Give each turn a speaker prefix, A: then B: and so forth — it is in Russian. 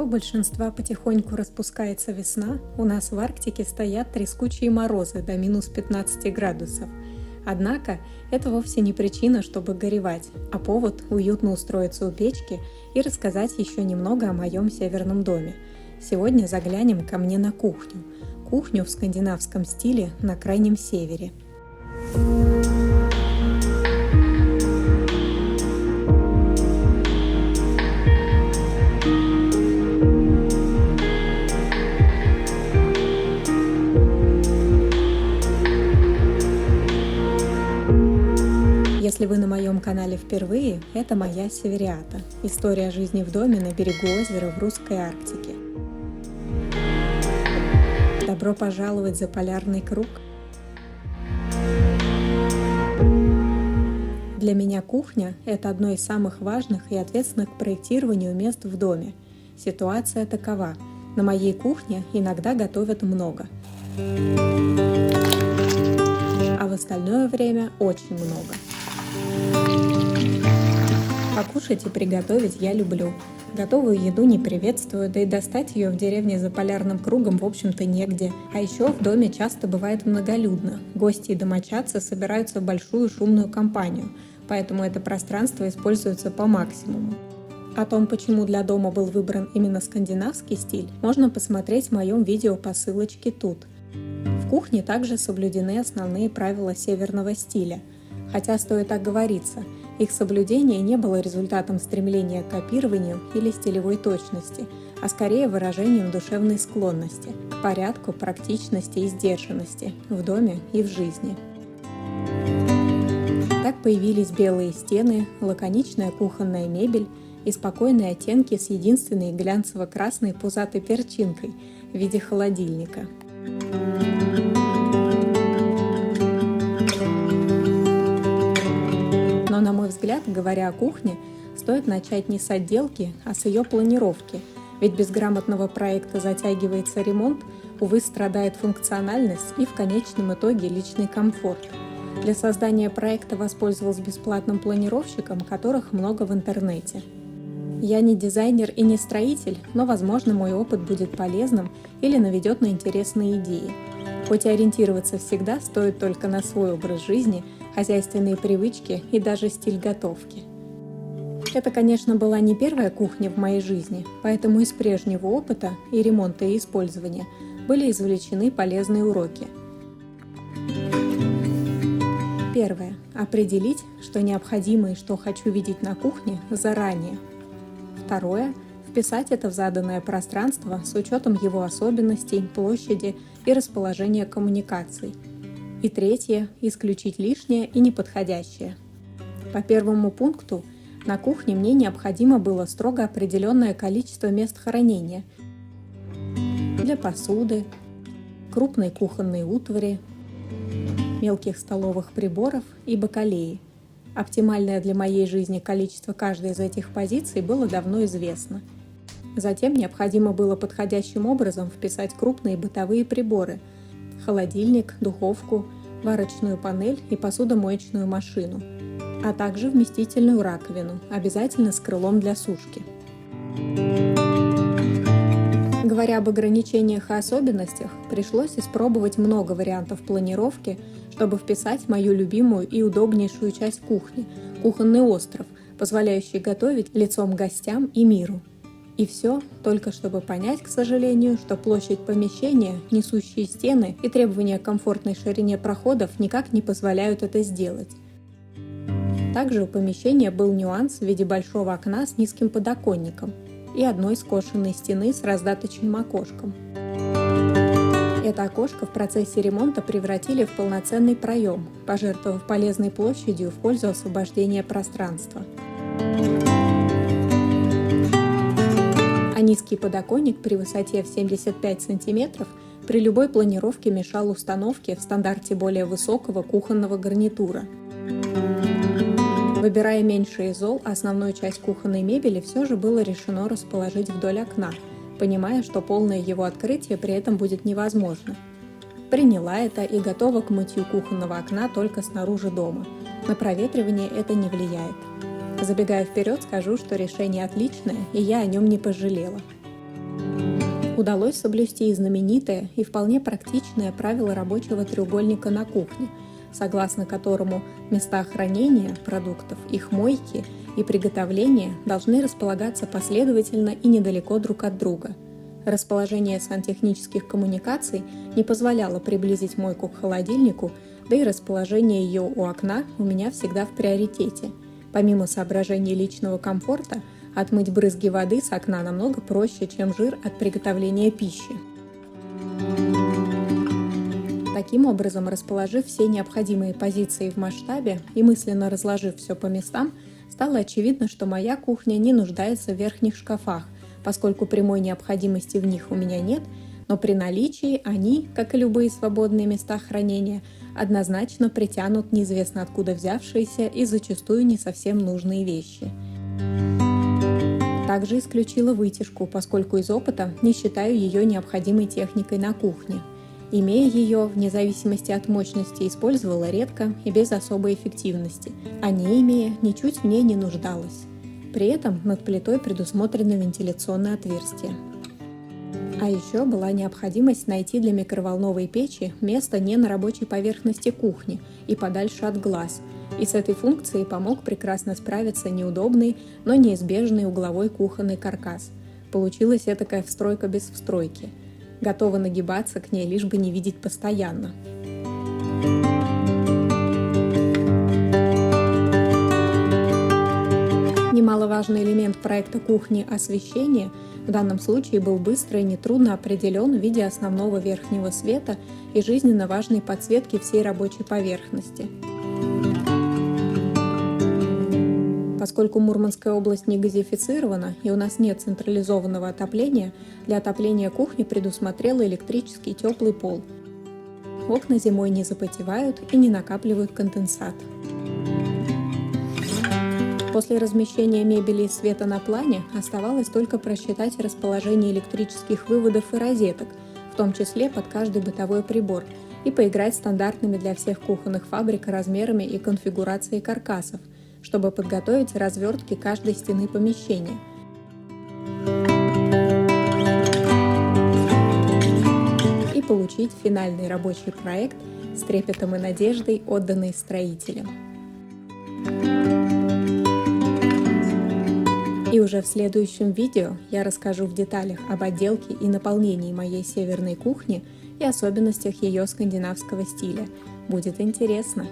A: большинства потихоньку распускается весна, у нас в Арктике стоят трескучие морозы до минус 15 градусов. Однако это вовсе не причина, чтобы горевать, а повод уютно устроиться у печки и рассказать еще немного о моем северном доме. Сегодня заглянем ко мне на кухню. Кухню в скандинавском стиле на крайнем севере. Если вы на моем канале впервые, это моя Севериата. История жизни в доме на берегу озера в русской Арктике. Добро пожаловать за полярный круг! Для меня кухня – это одно из самых важных и ответственных к проектированию мест в доме. Ситуация такова. На моей кухне иногда готовят много, а в остальное время очень много. Покушать и приготовить я люблю. Готовую еду не приветствую, да и достать ее в деревне за полярным кругом в общем-то негде. А еще в доме часто бывает многолюдно. Гости и домочадцы собираются в большую шумную компанию, поэтому это пространство используется по максимуму. О том, почему для дома был выбран именно скандинавский стиль, можно посмотреть в моем видео по ссылочке тут. В кухне также соблюдены основные правила северного стиля. Хотя стоит оговориться, их соблюдение не было результатом стремления к копированию или стилевой точности, а скорее выражением душевной склонности к порядку, практичности и сдержанности в доме и в жизни. Так появились белые стены, лаконичная кухонная мебель и спокойные оттенки с единственной глянцево-красной пузатой перчинкой в виде холодильника. Но, на мой взгляд, говоря о кухне, стоит начать не с отделки, а с ее планировки, ведь без грамотного проекта затягивается ремонт, увы, страдает функциональность и в конечном итоге личный комфорт. Для создания проекта воспользовалась бесплатным планировщиком, которых много в интернете. Я не дизайнер и не строитель, но, возможно, мой опыт будет полезным или наведет на интересные идеи. Хоть и ориентироваться всегда стоит только на свой образ жизни, хозяйственные привычки и даже стиль готовки. Это, конечно, была не первая кухня в моей жизни, поэтому из прежнего опыта и ремонта и использования были извлечены полезные уроки. Первое. Определить, что необходимо и что хочу видеть на кухне заранее. Второе. Вписать это в заданное пространство с учетом его особенностей, площади и расположения коммуникаций. И третье – исключить лишнее и неподходящее. По первому пункту, на кухне мне необходимо было строго определенное количество мест хранения для посуды, крупной кухонной утвари, мелких столовых приборов и бакалеи. Оптимальное для моей жизни количество каждой из этих позиций было давно известно. Затем необходимо было подходящим образом вписать крупные бытовые приборы – холодильник, духовку, варочную панель и посудомоечную машину, а также вместительную раковину, обязательно с крылом для сушки. Говоря об ограничениях и особенностях, пришлось испробовать много вариантов планировки, чтобы вписать мою любимую и удобнейшую часть кухни – кухонный остров, позволяющий готовить лицом к гостям и миру. И все, только чтобы понять, к сожалению, что площадь помещения, несущие стены и требования к комфортной ширине проходов никак не позволяют это сделать. Также у помещения был нюанс в виде большого окна с низким подоконником и одной скошенной стены с раздаточным окошком. Это окошко в процессе ремонта превратили в полноценный проем, пожертвовав полезной площадью в пользу освобождения пространства. А низкий подоконник при высоте в 75 см при любой планировке мешал установке в стандарте более высокого кухонного гарнитура. Выбирая меньший из зол, основную часть кухонной мебели все же было решено расположить вдоль окна, понимая, что полное его открытие при этом будет невозможно. Приняла это и готова к мытью кухонного окна только снаружи дома. На проветривание это не влияет. Забегая вперед, скажу, что решение отличное, и я о нем не пожалела. Удалось соблюсти и знаменитое, и вполне практичное правило рабочего треугольника на кухне, согласно которому места хранения продуктов, их мойки и приготовления должны располагаться последовательно и недалеко друг от друга. Расположение сантехнических коммуникаций не позволяло приблизить мойку к холодильнику, да и расположение ее у окна у меня всегда в приоритете. Помимо соображений личного комфорта, отмыть брызги воды с окна намного проще, чем жир от приготовления пищи. Таким образом, расположив все необходимые позиции в масштабе и мысленно разложив все по местам, стало очевидно, что моя кухня не нуждается в верхних шкафах, поскольку прямой необходимости в них у меня нет, но при наличии они, как и любые свободные места хранения, однозначно притянут неизвестно откуда взявшиеся и зачастую не совсем нужные вещи. Также исключила вытяжку, поскольку из опыта не считаю ее необходимой техникой на кухне. Имея ее, вне зависимости от мощности, использовала редко и без особой эффективности, а не имея, ничуть в ней не нуждалась. При этом над плитой предусмотрено вентиляционное отверстие. А еще была необходимость найти для микроволновой печи место не на рабочей поверхности кухни и подальше от глаз, и с этой функцией помог прекрасно справиться неудобный, но неизбежный угловой кухонный каркас. Получилась этакая встройка без встройки. Готова нагибаться к ней, лишь бы не видеть постоянно. Немаловажный элемент проекта кухни – освещение – в данном случае был быстро и нетрудно определен в виде основного верхнего света и жизненно важной подсветки всей рабочей поверхности. Поскольку Мурманская область не газифицирована и у нас нет централизованного отопления, для отопления кухни предусмотрела электрический теплый пол. Окна зимой не запотевают и не накапливают конденсат. После размещения мебели и света на плане оставалось только просчитать расположение электрических выводов и розеток, в том числе под каждый бытовой прибор, и поиграть стандартными для всех кухонных фабрик размерами и конфигурацией каркасов, чтобы подготовить развертки каждой стены помещения. И получить финальный рабочий проект с трепетом и надеждой, отданный строителям. И уже в следующем видео я расскажу в деталях об отделке и наполнении моей северной кухни и особенностях ее скандинавского стиля. Будет интересно!